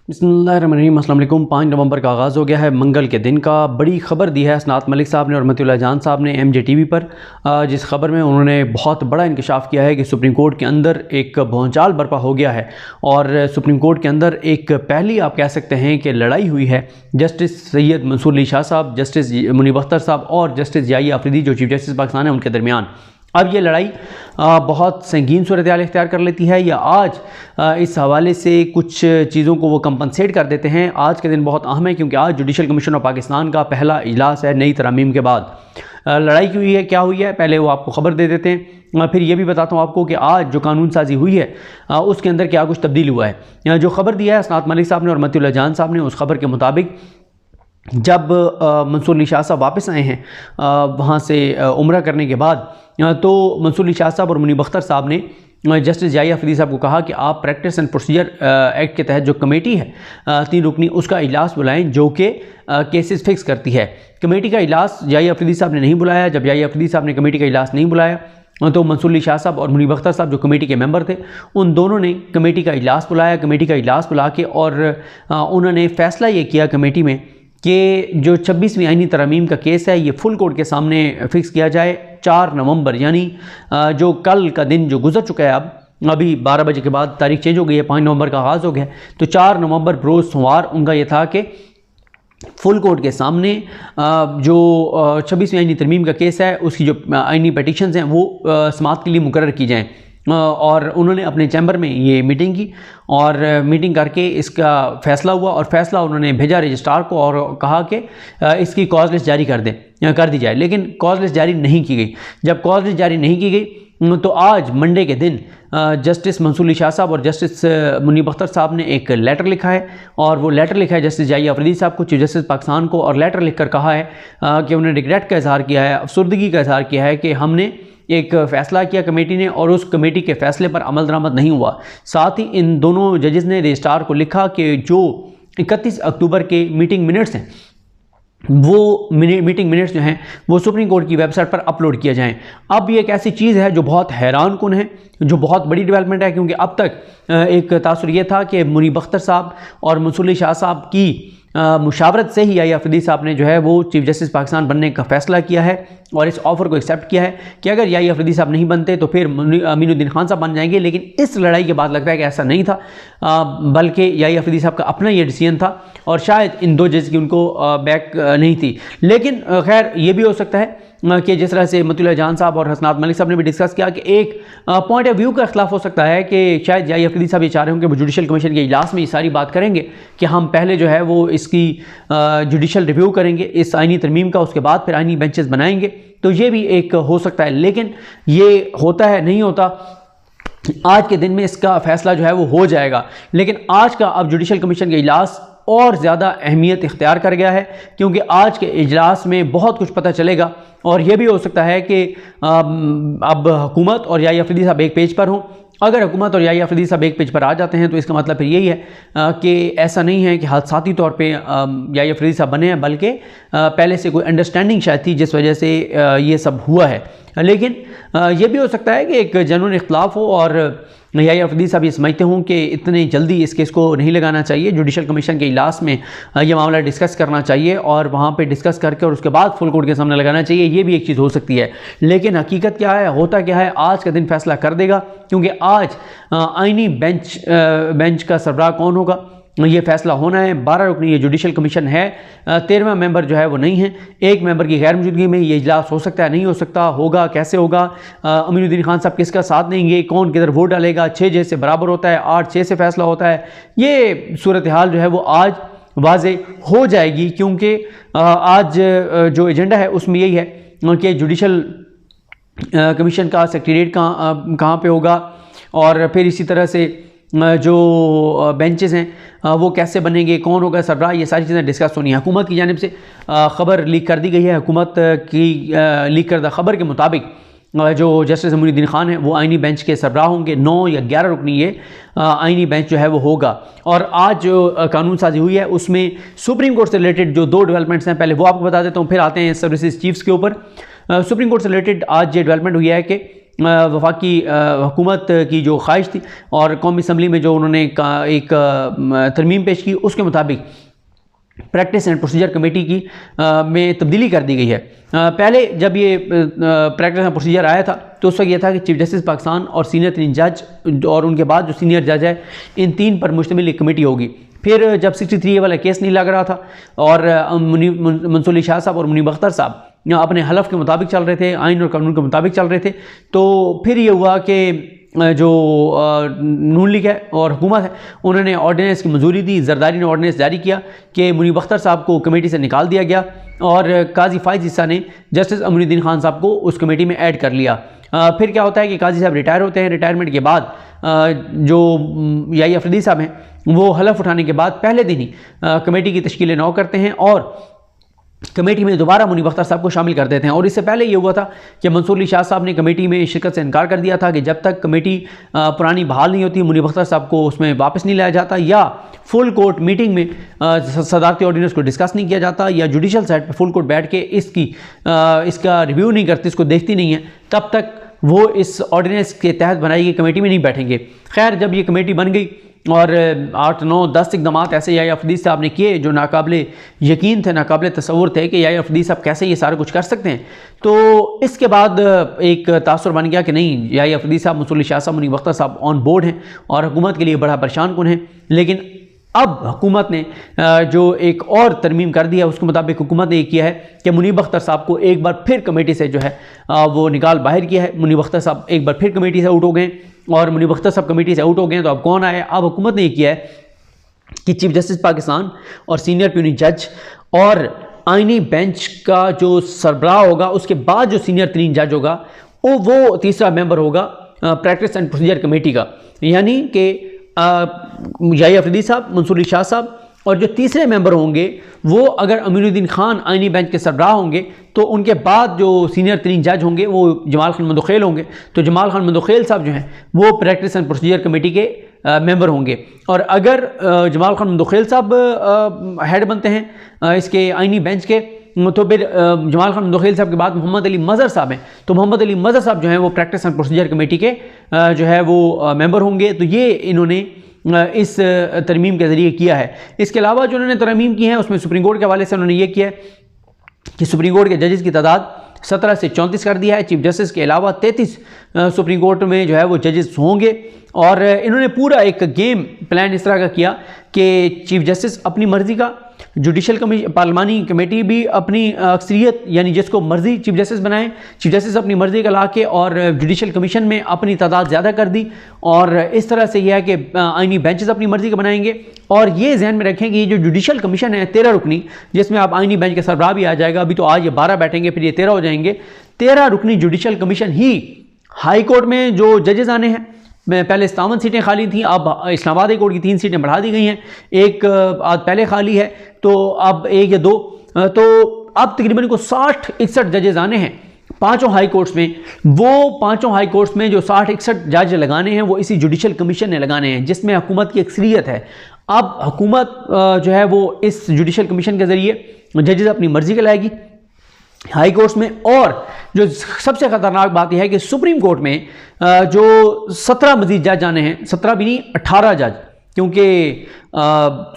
बिस्मिल्लाहिर्रहमानिर्रहीम। अस्सलाम वालेकुम। 5 नवंबर का आगाज़ हो गया है, मंगल के दिन का। बड़ी ख़बर दी है असनात मलिक साहब ने और रहमतुल्लाह जान साहब ने MJTV पर, जिस ख़बर में उन्होंने बहुत बड़ा इंकशाफ किया है कि सुप्रीम कोर्ट के अंदर एक भौचाल बर्पा हो गया है और सुप्रीम कोर्ट के अंदर एक पहली आप कह सकते हैं कि लड़ाई हुई है जस्टिस सैयद मंसूर अली शाह साहब, जस्टिस मुनीब अख्तर साहब और जस्टिस याहिया अफरीदी जो चीफ जस्टिस पाकिस्तान है उनके दरमियान। अब ये लड़ाई बहुत संगीन सूरत-ए-हाल इख्तियार कर लेती है या आज इस हवाले से कुछ चीज़ों को वो कंपनसेट कर देते हैं। आज के दिन बहुत अहम है क्योंकि आज जुडिशल कमीशन ऑफ पाकिस्तान का पहला इजलास है नई तरमीम के बाद। लड़ाई की हुई है, क्या हुई है, पहले वो आपको ख़बर दे देते हैं, फिर ये भी बताता हूँ आपको कि आज जो कानून साजी हुई है उसके अंदर क्या कुछ तब्दील हुआ है। जो ख़बर दिया है असनात मलिक साहब ने और रहमतुल्लाह जान साहब ने, उस खबर के मुताबिक जब मंसूर अली शाह साहब वापस आए हैं वहाँ से उम्रा करने के बाद, तो मंसूर अली शाह साहब और मुनीब अख्तर साहब ने जस्टिस याहिया अफरीदी साहब को कहा कि आप प्रैक्टिस एंड प्रोसीजर एक्ट के तहत जो कमेटी है 3 रुकनी, उसका इजलास बुलाएं जो कि केसेस फिक्स करती है। कमेटी का इजलास याहिया अफरीदी साहब ने नहीं बुलाया। जब याहिया अफरीदी साहब ने कमेटी का इजलास नहीं बुलाया तो मंसूर अली शाह साहब और मुनीब अख्तर साहब जो कमेटी के मेंबर थे उन दोनों ने कमेटी का इजलास बुलाया। कमेटी का इजलास बुला के और उन्होंने फ़ैसला ये किया कमेटी में कि जो 26वीं आईनी तरमीम का केस है ये फुल कोर्ट के सामने फ़िक्स किया जाए 4 नवंबर, यानी जो कल का दिन जो गुजर चुका है, अब अभी 12 बजे के बाद तारीख चेंज हो गई है, 5 नवंबर का आगाज़ हो गया। तो 4 नवंबर रोज़ सोमवार उनका ये था कि फुल कोर्ट के सामने जो 26वीं आईनी तरमीम का केस है उसकी जो आईनी पटिशन्स हैं वो समाअत के लिए मुकर्रर की जाएँ। और उन्होंने अपने चैम्बर में ये मीटिंग की और मीटिंग करके इसका फ़ैसला हुआ और फ़ैसला उन्होंने भेजा रजिस्ट्रार को और कहा कि इसकी कॉज लिस्ट जारी कर दी जाए, लेकिन कॉज लिस्ट जारी नहीं की गई। जब कॉज लिस्ट जारी नहीं की गई तो आज मंडे के दिन जस्टिस मंसूर अली शाह साहब और जस्टिस मुनीब अख्तर साहब ने एक लेटर लिखा है और वो लेटर लिखा है जस्टिस याहिया अफरीदी साहब को, चीफ जस्टिस पाकिस्तान को, और लेटर लिखकर कहा है कि उन्होंने रिग्रेट का इजहार किया है, अफसुर्दगी का इजहार किया है कि हमने एक फ़ैसला किया कमेटी ने और उस कमेटी के फ़ैसले पर अमल दरामद नहीं हुआ। साथ ही इन दोनों जजेस ने रजिस्ट्रार को लिखा कि जो 31 अक्टूबर के मीटिंग मिनट्स हैं वो मीटिंग मिनट्स जो हैं वो सुप्रीम कोर्ट की वेबसाइट पर अपलोड किया जाएं। अब ये एक ऐसी चीज़ है जो बहुत हैरान कुन है, जो बहुत बड़ी डेवलपमेंट है, क्योंकि अब तक एक तासुर ये था कि मुनीब अख्तर साहब और मंसूर अली शाह साहब की मुशावरत से ही याहिया अफरीदी साहब ने जो है वो चीफ जस्टिस पाकिस्तान बनने का फ़ैसला किया है और इस ऑफ़र को एक्सेप्ट किया है कि अगर याहिया अफरीदी साहब नहीं बनते तो फिर अमीनुद्दीन खान साहब बन जाएंगे। लेकिन इस लड़ाई के बाद लगता है कि ऐसा नहीं था, बल्कि याहिया अफरीदी साहब का अपना ये डिसीजन था और शायद इन 2 जज की उनको बैक नहीं थी। लेकिन खैर ये भी हो सकता है कि जिस तरह से रहमतुल्लाह जान साहब और असनात मलिक साहब ने भी डिस्कस किया कि एक पॉइंट ऑफ व्यू का इख्तिलाफ हो सकता है कि शायद याहिया अफरीदी साहब ये चाह रहे होंगे वो जुडिशल कमीशन के इजलास में ये सारी बात करेंगे कि हम पहले जो है वो इसकी जुडिशल रिव्यू करेंगे इस आईनी तरमीम का, उसके बाद फिर आईनी बेंचेस बनाएंगे। तो ये भी एक हो सकता है, लेकिन ये होता है नहीं होता, आज के दिन में इसका फैसला जो है वो हो जाएगा। लेकिन आज का अब जुडिशल कमीशन का इजलास और ज़्यादा अहमियत इख्तियार कर गया है क्योंकि आज के इजलास में बहुत कुछ पता चलेगा और यह भी हो सकता है कि अब हुकूमत और याहिया अफरीदी साहब एक पेज पर हों। अगर हुकूमत और याहिया अफरीदी साहब एक पेज पर आ जाते हैं तो इसका मतलब फिर यही है कि ऐसा नहीं है कि हादसाती तौर पे याहिया अफरीदी साहब बने हैं, बल्कि पहले से कोई अंडरस्टैंडिंग शायद थी जिस वजह से ये सब हुआ है। लेकिन ये भी हो सकता है कि एक जेन्युइन इख्तिलाफ हो और याहिया अफरीदी साहब ये समझते हों कि इतने जल्दी इस केस को नहीं लगाना चाहिए, जुडिशल कमीशन के इजलास में ये मामला डिस्कस करना चाहिए और वहाँ पे डिस्कस करके और उसके बाद फुल कोर्ट के सामने लगाना चाहिए। ये भी एक चीज़ हो सकती है, लेकिन हकीकत क्या है, होता क्या है, आज का दिन फैसला कर देगा क्योंकि आज आईनी बेंच का सरबराह कौन होगा ये फैसला होना है। 12 रुकनी ये जुडिशल कमीशन है, 13वां मेंबर जो है वो नहीं है। एक मेंबर की गैर मौजूदगी में ये इजलास हो सकता है, नहीं हो सकता, होगा कैसे होगा, अमीनुद्दीन खान साहब किसका साथ देंगे, कौन किधर वोट डालेगा, 6 जज से बराबर होता है, 8-6 से फैसला होता है। ये सूरत हाल जो है वो आज वाज़े हो जाएगी क्योंकि आज जो एजेंडा है उसमें यही है कि जुडिशल कमीशन का सेक्रेटेरिएट कहाँ पे होगा और फिर इसी तरह से जो बेंचेस हैं वो कैसे बनेंगे, कौन होगा सरबराह, ये सारी चीज़ें डिस्कस होनी है। हुकूमत की जानिब से ख़बर लीक कर दी गई है। हुकूमत की लीक करदा ख़बर के मुताबिक जो जस्टिस मुनीब खान है वो आईनी बेंच के सरबराह होंगे। 9 या 11 रुकनी ये आईनी बेंच जो है वो होगा। और आज जो कानून साजी हुई है उसमें सुप्रीम कोर्ट से रिलेटेड जो 2 डेवलपमेंट्स हैं, पहले वो आपको बता देता हूँ, फिर आते हैं सर्विसेज चीफ्स के ऊपर। सुप्रीम कोर्ट से रिलेटेड आज ये डेवलपमेंट हुई है कि वफाकी हुकूमत की जो ख्वाहिश थी और कौमी असम्बली में जो उन्होंने एक तरमीम पेश की, उसके मुताबिक प्रैक्टिस एंड प्रोसीजर कमेटी की में तब्दीली कर दी गई है। पहले जब ये प्रैक्टिस एंड प्रोसीजर आया था तो उस वक्त यह था कि चीफ जस्टिस पाकिस्तान और सीनियर 3 जज और उनके बाद जो सीनियर जज है, इन 3 पर मुश्तमिल एक कमेटी होगी। फिर जब 63A वाला केस नहीं लग रहा था और मंसूर अली शाह साहब और मुनीब अख्तर साहब अपने हलफ के मुताबिक चल रहे थे, आइन और कानून के मुताबिक चल रहे थे, तो फिर ये हुआ कि जो नून लीग है और हुकूमत है, उन्होंने ऑर्डिनेंस की मंजूरी दी। जरदारी ने ऑर्डिनेंस जारी किया कि मुनीब अख्तर साहब को कमेटी से निकाल दिया गया और काजी फाइज ईसा ने जस्टिस अमीनुद्दीन खान साहब को उस कमेटी में ऐड कर लिया। फिर क्या होता है कि काजी साहब रिटायर होते हैं। रिटायरमेंट के बाद जो याही अफरीदी साहब हैं, वो हलफ उठाने के बाद पहले दिन ही कमेटी की तश्कील नौ करते हैं और कमेटी में दोबारा मुनीब अख्तर साहब को शामिल कर देते हैं। और इससे पहले ये हुआ था कि मंसूर अली शाह साहब ने कमेटी में शिरकत से इनकार कर दिया था कि जब तक कमेटी पुरानी बहाल नहीं होती, मुनीब अख्तर साहब को उसमें वापस नहीं लाया जाता या फुल कोर्ट मीटिंग में सदारती ऑर्डिनेंस को डिस्कस नहीं किया जाता या जुडिशल साइड पर फुल कोर्ट बैठ के इसका रिव्यू नहीं करती, इसको देखती नहीं है, तब तक वो इस ऑर्डिनेंस के तहत बनाई गई कमेटी में नहीं बैठेंगे। खैर, जब ये कमेटी बन गई और 8, 9, 10 इक़दामात ऐसे याही अफरीदी साहब ने किए जो नाकाबिले यकीन थे, नाकाबिले तसव्वुर थे कि याही अफरीदी साहब कैसे ये सारा कुछ कर सकते हैं। तो इसके बाद एक तासुर बन गया कि नहीं, याही अफरीदी साहब, मंसूर अली शाह साहब, मुनीब अख्तर साहब ऑन बोर्ड हैं और हुकूमत के लिए बड़ा परेशान कुन है। लेकिन अब हुकूमत ने जो एक और तरमीम कर दिया, उसके मुताबिक हुकूमत ने ये किया है कि मुनीब अख्तर साहब को एक बार फिर कमेटी से जो है वो निकाल बाहर किया है। मुनीब अख्तर साहब एक बार फिर कमेटी से आउट हो गए और मुनीब अख्तर साहब कमेटी से आउट हो गए तो अब कौन आया? अब हुकूमत ने ये किया है कि चीफ जस्टिस पाकिस्तान और सीनियर प्यूनी जज और आइनी बेंच का जो सरबराह होगा, उसके बाद जो सीनियर 3 जज होगा वो तीसरा मेंबर होगा प्रैक्टिस एंड प्रोसीजर कमेटी का। यानी कि याही अफरीदी साहब, मंसूर अली शाह साहब और जो तीसरे मेंबर होंगे वो अगर अमीनुद्दीन खान आइनी बेंच के सरबराह होंगे तो उनके बाद जो सीनियर 3 जज होंगे वो जमाल खान मंदोखेल होंगे। तो जमाल खान मंदोखेल साहब जो हैं वो प्रैक्टिस एंड प्रोसीजर कमेटी के मेंबर होंगे। और अगर जमाल खान मंदोखेल साहब हेड बनते हैं इसके आइनी बेंच के, तो फिर जमाल खान मंदोखेल साहब के बाद मोहम्मद अली मज़हर साहब हैं। तो मोहम्मद अली मज़हर साहब जो हैं वो प्रैक्टिस एंड प्रोसीजर कमेटी के जो है वो मेंबर होंगे। तो ये इन्होंने इस तरमीम के ज़रिए किया है। इसके अलावा जो उन्होंने तरमीम की है उसमें सुप्रीम कोर्ट के हवाले से उन्होंने ये किया है कि सुप्रीम कोर्ट के जजेस की तादाद 17 से 34 कर दिया है। चीफ जस्टिस के अलावा 33 सुप्रीम कोर्ट में जो है वो जजेस होंगे। और इन्होंने पूरा एक गेम प्लान इस तरह का किया कि चीफ जस्टिस अपनी मर्ज़ी का, जुडिशल कमीशन पार्लिमानी कमेटी भी अपनी अक्सरियत यानी जिसको मर्ज़ी चीफ जस्टिस बनाएं, चीफ जस्टिस अपनी मर्ज़ी का ला के और जुडिशल कमीशन में अपनी तादाद ज़्यादा कर दी। और इस तरह से यह है कि आइनी बेंचेस अपनी मर्ज़ी का बनाएंगे। और ये जहन में रखें कि ये जो जुडिशल कमीशन है 13 रुकनी, जिसमें आप आइनी बेंच के सरबराह भी आ जाएगा। अभी तो आज ये 12 बैठेंगे, फिर ये 13 हो जाएंगे। 13 रुकनी जुडिशल कमीशन ही हाई कोर्ट में जो जजेस आने हैं, मैं पहले 57 सीटें खाली थी, अब इस्लामाबाद हाई कोर्ट की 3 सीटें बढ़ा दी गई हैं, एक आज पहले खाली है तो अब 1 या 2, तो अब तकरीबन को 60-61 जजेस आने हैं 5 हाई कोर्ट्स में। वो 5 हाई कोर्ट्स में जो 60-61 जज लगाने हैं वो इसी जुडिशल कमीशन ने लगाने हैं, जिसमें हुकूमत की अक्सरियत है। अब हुकूमत जो है वो इस जुडिशल कमीशन के ज़रिए जजेस अपनी मर्ज़ी के लाएगी हाई कोर्ट्स में। और जो सबसे ख़तरनाक बात यह है कि सुप्रीम कोर्ट में जो 17 मजीद जज आने हैं, 17 भी नहीं 18 जज, क्योंकि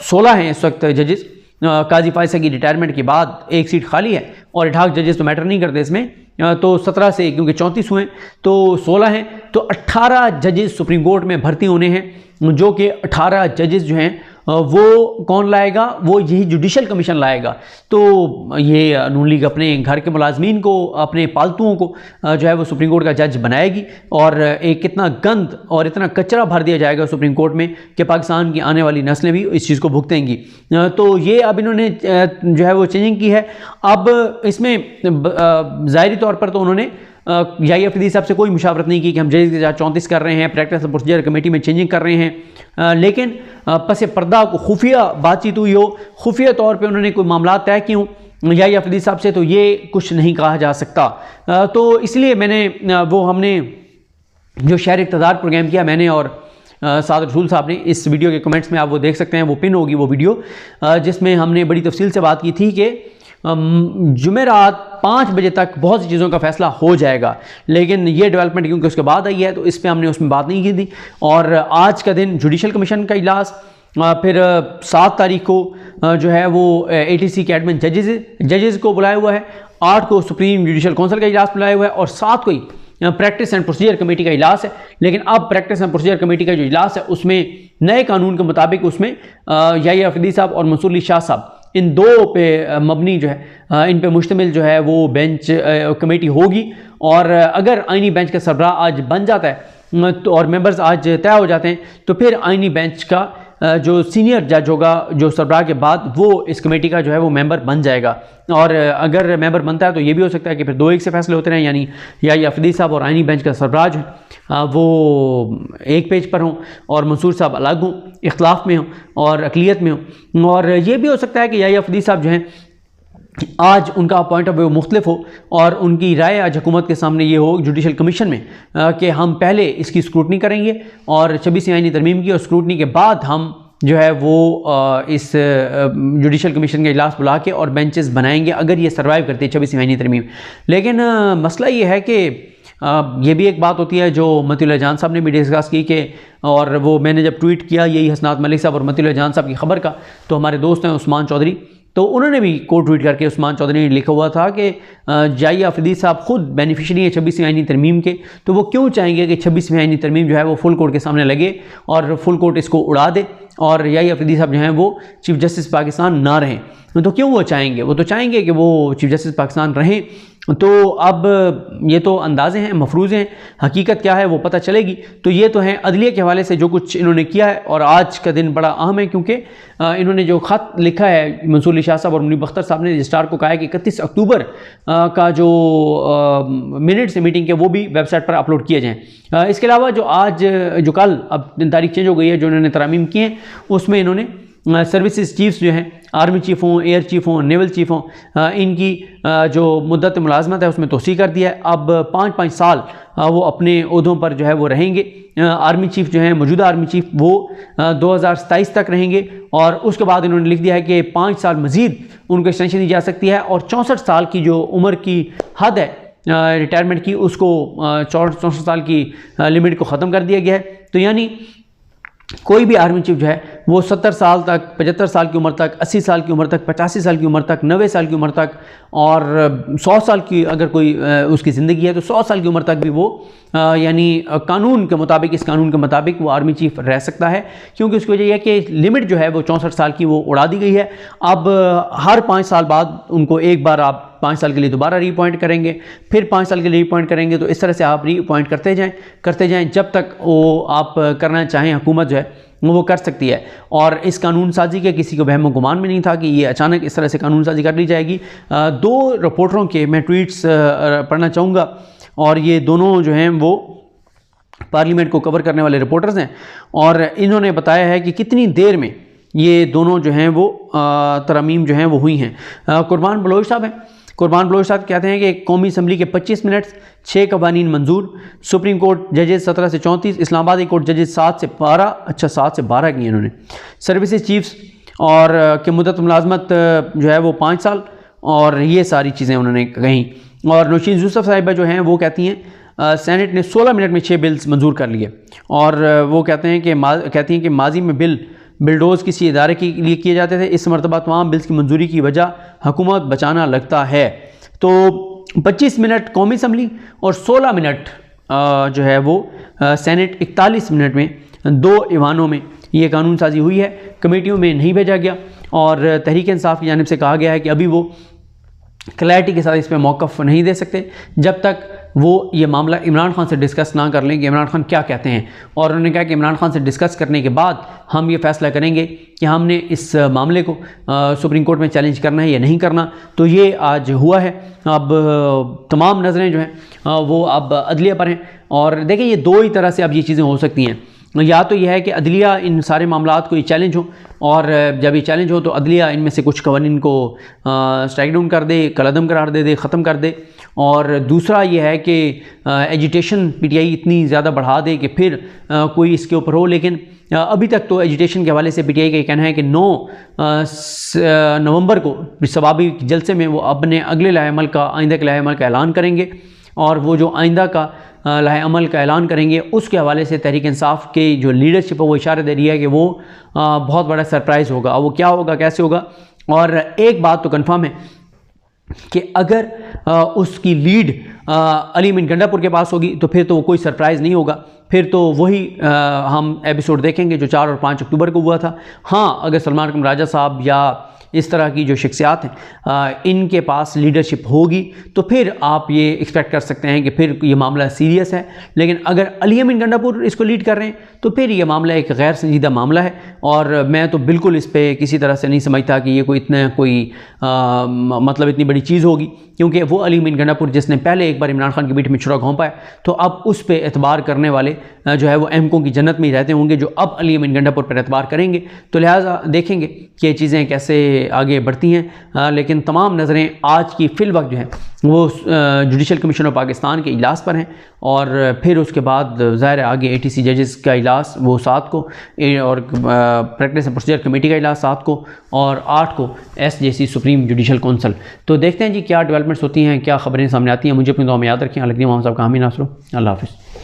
16 हैं इस वक्त जजेस। काजी फाइसा की रिटायरमेंट के बाद एक सीट खाली है और 18 जजेस तो मैटर नहीं करते इसमें, तो 17 से क्योंकि 34 हुए तो 16 हैं, तो 18 जजेस सुप्रीम कोर्ट में भर्ती होने हैं। जो कि 18 जजेस जो हैं वो कौन लाएगा? वो यही जुडिशल कमीशन लाएगा। तो ये नून लीग अपने घर के मुलाजमीन को, अपने पालतुओं को जो है वो सुप्रीम कोर्ट का जज बनाएगी। और एक कितना गंद और इतना कचरा भर दिया जाएगा सुप्रीम कोर्ट में कि पाकिस्तान की आने वाली नस्लें भी इस चीज़ को भुगतेंगी। तो ये अब इन्होंने जो है वो चेंजिंग की है। अब इसमें ज़ाहिरी तौर पर तो उन्होंने याही अफरीदी साहब से कोई मुशावरत नहीं की कि हम जजेस के साथ 34 कर रहे हैं, प्रैक्टिस प्रोसीजर कमेटी में चेंजिंग कर रहे हैं। लेकिन पस पर्दा को खुफिया बातचीत हुई हो, खुफिया तौर पे उन्होंने कोई मामला तय किए हों याही अफरीदी साहब से, तो ये कुछ नहीं कहा जा सकता। तो इसलिए हमने जो शहर इक़्तिदार प्रोग्राम किया, मैंने और साद रसूल साहब ने, इस वीडियो के कमेंट्स में आप वो देख सकते हैं, वो पिन होगी वो वीडियो, जिसमें हमने बड़ी तफसील से बात की थी कि जुमेरात 5 बजे तक बहुत सी चीज़ों का फैसला हो जाएगा। लेकिन ये डेवलपमेंट क्योंकि उसके बाद आई है तो इस पर हमने उसमें बात नहीं की थी। और आज का दिन जुडिशल कमीशन का इजलास, फिर 7 तारीख को जो है वो ATC के एडमिन जजेस को बुलाया हुआ है, 8 को सुप्रीम जुडिशल काउंसिल का इजलास बुलाया हुआ है और 7 को ही प्रैक्टिस एंड प्रोसीजर कमेटी का इजलास है। लेकिन अब प्रैक्टिस एंड प्रोसीजर कमेटी का जो इजलास है उसमें नए कानून के मुताबिक उसमें याहिया अफरीदी साहब और मंसूर अली शाह साहब, इन दो पे मबनी जो है, इन पे मुश्तमिल जो है वो बेंच कमेटी होगी। और अगर आइनी बेंच का सरबराह आज बन जाता है तो और मेंबर्स आज तय हो जाते हैं तो फिर आइनी बेंच का जो सीनियर जज होगा जो सरबराह के बाद वो इस कमेटी का जो है वो मेंबर बन जाएगा। और अगर मेंबर बनता है तो ये भी हो सकता है कि फिर 2-1 से फैसले होते रहें, यानी याहिया अफरीदी साहब और आइनी बेंच का सरबराह जो है वो एक पेज पर हों और मंसूर साहब अलग हों, इख्तलाफ में हों और अक़लियत में हों। और ये भी हो सकता है कि याहिया अफरीदी साहब जो हैं आज उनका पॉइंट ऑफ व्यू मुख्तलिफ हो और उनकी राय आज हुकूमत के सामने ये हो जुडिशल कमीशन में कि हम पहले इसकी स्क्रूटनी करेंगे और 26वीं आईनी तरमीम की, और स्क्रूटनी के बाद हम जो है वो इस जुडिशल कमीशन का इजलास बुला के और बेंचेस बनाएंगे अगर ये सर्वाइव करती है 26वीं आईनी तरमीम। लेकिन मसला ये है कि ये भी एक बात होती है जो मतीउल्लाह जान साहब ने भी डिस्कस की कि, और वो मैंने जब ट्वीट किया यही हसनात मलिक साहब और मतीउल्लाह जान साहब की खबर का, तो हमारे दोस्त हैं उस्मान चौधरी, तो उन्होंने भी कोट ट्वीट करके उस्मान चौधरी ने लिखा हुआ था कि याहिया अफरीदी साहब खुद बेनिफिशरी है 26वीं आईनी तरमीम के, तो वो क्यों चाहेंगे कि 26वीं आईनी तरमीम जो है वो फुल कोर्ट के सामने लगे और फुल कोर्ट इसको उड़ा दे और याहिया अफरीदी साहब जो हैं वो चीफ जस्टिस पाकिस्तान ना रहें। तो क्यों वो चाहेंगे? वो तो चाहेंगे कि वो चीफ जस्टिस पाकिस्तान रहें। तो अब ये तो अंदाज़े हैं, मफरूज़े हैं, हकीकत क्या है वो पता चलेगी। तो ये तो हैं अदलिया के हवाले से जो कुछ इन्होंने किया है, और आज का दिन बड़ा अहम है क्योंकि इन्होंने जो ख़त लिखा है मंसूर अली शाह साहब और मुनीब अख्तर साहब ने रजिस्ट्रार को कहा है कि 31 अक्टूबर का जो मिनट्स मिटींग के वो भी वेबसाइट पर अपलोड किए जाएँ। इसके अलावा जो आज जो कल अब दिन तारीख चेंज हो गई है, जो इन्होंने तरामीम किए हैं उसमें इन्होंने सर्विसेज चीफ्स जो हैं, आर्मी चीफ हों, एयर चीफ हों, नेवल चीफ हों, इनकी जो मुद्दत मुलाजमत है उसमें तोसी कर दिया है। अब 5-5 साल वो अपने ओहदों पर जो है वो रहेंगे। आर्मी चीफ जो हैं, मौजूदा आर्मी चीफ, वो 2027 तक रहेंगे और उसके बाद इन्होंने लिख दिया है कि 5 साल मज़ीद उनको एक्सटेंशन दी जा सकती है। और 64 साल की जो उम्र की हद है रिटायरमेंट की, उसको 64 साल की लिमिट को ख़त्म कर दिया गया है। तो यानी कोई भी आर्मी चीफ जो है वो 70 साल तक, 75 साल की उम्र तक, 80 साल की उम्र तक, 85 साल की उम्र तक, 90 साल की उम्र तक, और 100 साल की अगर कोई उसकी ज़िंदगी है तो 100 साल की उम्र तक भी वो यानी कानून के मुताबिक, इस कानून के मुताबिक वो आर्मी चीफ रह सकता है। क्योंकि उसकी वजह यह है कि लिमिट जो है वो 64 साल की वो उड़ा दी गई है। अब हर 5 साल बाद उनको एक बार आप 5 साल के लिए दोबारा रीअपॉइंट करेंगे, फिर 5 साल के लिए रीअपॉइंट करेंगे। तो इस तरह से आप रीअपॉइंट करते जाएँ जब तक वो आप करना चाहें, हुकूमत जो है वो कर सकती है। और इस कानून साजी के किसी को वहम गुमान में नहीं था कि ये अचानक इस तरह से कानून साजी कर ली जाएगी। 2 रिपोर्टरों के मैं ट्वीट्स पढ़ना चाहूँगा, और ये दोनों जो हैं वो पार्लियामेंट को कवर करने वाले रिपोर्टर्स हैं, और इन्होंने बताया है कि कितनी देर में ये दोनों जो हैं वो तरमीम जो हैं वो हुई हैं। कुर्बान बलोच साहब हैं। कुर्बान बलोच साहब कहते हैं कि कौमी असम्बली के 25 मिनट, 6 कवानीन मंजूर, सुप्रीम कोर्ट जजेस 17 से 34, इस्लामाबाद हाई कोर्ट जजेस 7 से 12, अच्छा 7 से 12 किए इन्होंने। सर्विसेज चीफ्स और के मुद्दत मुलाजमत जो है वो 5 साल, और ये सारी चीज़ें उन्होंने कहीं। और नौशीन यूसुफ साहिबा जो हैं वो कहती हैं सेनेट ने 16 मिनट में 6 बिल्स मंजूर कर लिए, और वो कहती हैं कि माजी में बिलडोज किसी इदारे के लिए किए जाते थे, इस मरतबा तमाम बिल्स की मंजूरी की वजह हुकूमत बचाना लगता है। तो 25 मिनट कौमी असम्बली और 16 मिनट जो है वो सेनेट, 41 मिनट में 2 ईवानों में ये कानून साजी हुई है। कमेटियों में नहीं भेजा गया, और तहरीक इंसाफ की जानिब से कहा गया है कि अभी वो क्लैरिटी के साथ इस पर मौक़िफ़ नहीं दे सकते जब तक वो ये मामला इमरान खान से डिस्कस ना कर लें कि इमरान खान क्या कहते हैं। और उन्होंने कहा कि इमरान खान से डिस्कस करने के बाद हम ये फ़ैसला करेंगे कि हमने इस मामले को सुप्रीम कोर्ट में चैलेंज करना है या नहीं करना। तो ये आज हुआ है। अब तमाम नज़रें जो हैं वो अब अदलिया पर हैं, और देखिए ये 2 ही तरह से अब ये चीज़ें हो सकती हैं। या तो यह है कि अदलिया इन सारे मामलात को ये चैलेंज हो, और जब ये चैलेंज हो तो अदलिया इनमें से कुछ कवानीन को स्ट्राइक डाउन कर दे, कलअदम करार दे, ख़त्म कर दे, और दूसरा ये है कि एजिटेशन पीटीआई इतनी ज़्यादा बढ़ा दे कि फिर कोई इसके ऊपर हो। लेकिन अभी तक तो एजिटेशन के हवाले से पीटीआई का ये कहना है कि 9 नवंबर को शबाबी जलसे में वो अपने अगले लाहे-ए-अमल का, आइंदा के लाहे-ए-अमल का ऐलान करेंगे, और वो जो आइंदा का लाहे-ए-अमल का ऐलान करेंगे उसके हवाले से तहरीक इंसाफ की जो लीडरशिप है वो इशारा दे रही है कि वो बहुत बड़ा सरप्राइज़ होगा। वो क्या होगा, कैसे होगा? और एक बात तो कन्फर्म है कि अगर उसकी लीड अली अमीन गंडापुर के पास होगी तो फिर तो वो कोई सरप्राइज़ नहीं होगा, फिर तो वही हम एपिसोड देखेंगे जो 4 और 5 अक्टूबर को हुआ था। हाँ, अगर सलमान अकरम राजा साहब या इस तरह की जो शख्सियात हैं इनके पास लीडरशिप होगी तो फिर आप ये एक्सपेक्ट कर सकते हैं कि फिर ये मामला सीरियस है। लेकिन अगर अली अमीन गंडापुर इसको लीड कर रहे हैं तो फिर ये मामला एक गैर संजीदा मामला है, और मैं तो बिल्कुल इस पर किसी तरह से नहीं समझता कि ये मतलब इतनी बड़ी चीज़ होगी, क्योंकि वो अली अमीन गंडापुर जिसने पहले एक बार इमरान खान की पीठ में छुरा घोंपा है, तो अब उस पर एतबार करने वाले जो है वो एमको की जन्नत में ही रहते होंगे, जो अब अली अमीन गंडापुर पर एतबार करेंगे। तो लिहाजा देखेंगे कि ये चीज़ें कैसे आगे बढ़ती हैं। लेकिन तमाम नज़रें आज की फ़िल वक्त जो है वो जुडिशल कमीशन ऑफ पाकिस्तान के इजलास पर हैं, और फिर उसके बाद ज़ाहिर है आगे ATC जजेस का इजलास वो 7 को, और प्रैक्टिस एंड प्रोसीजर कमेटी का इजलास 7 को, और 8 को SJC सुप्रीम जुडिशल काउंसिल। तो देखते हैं जी क्या डेवलपमेंट्स होती हैं, क्या खबरें सामने आती हैं। मुझे अपनी दुआ में याद रखें। अलग मोहम्मद साहब का हामी नासरो। अल्लाह हाफ़िज़।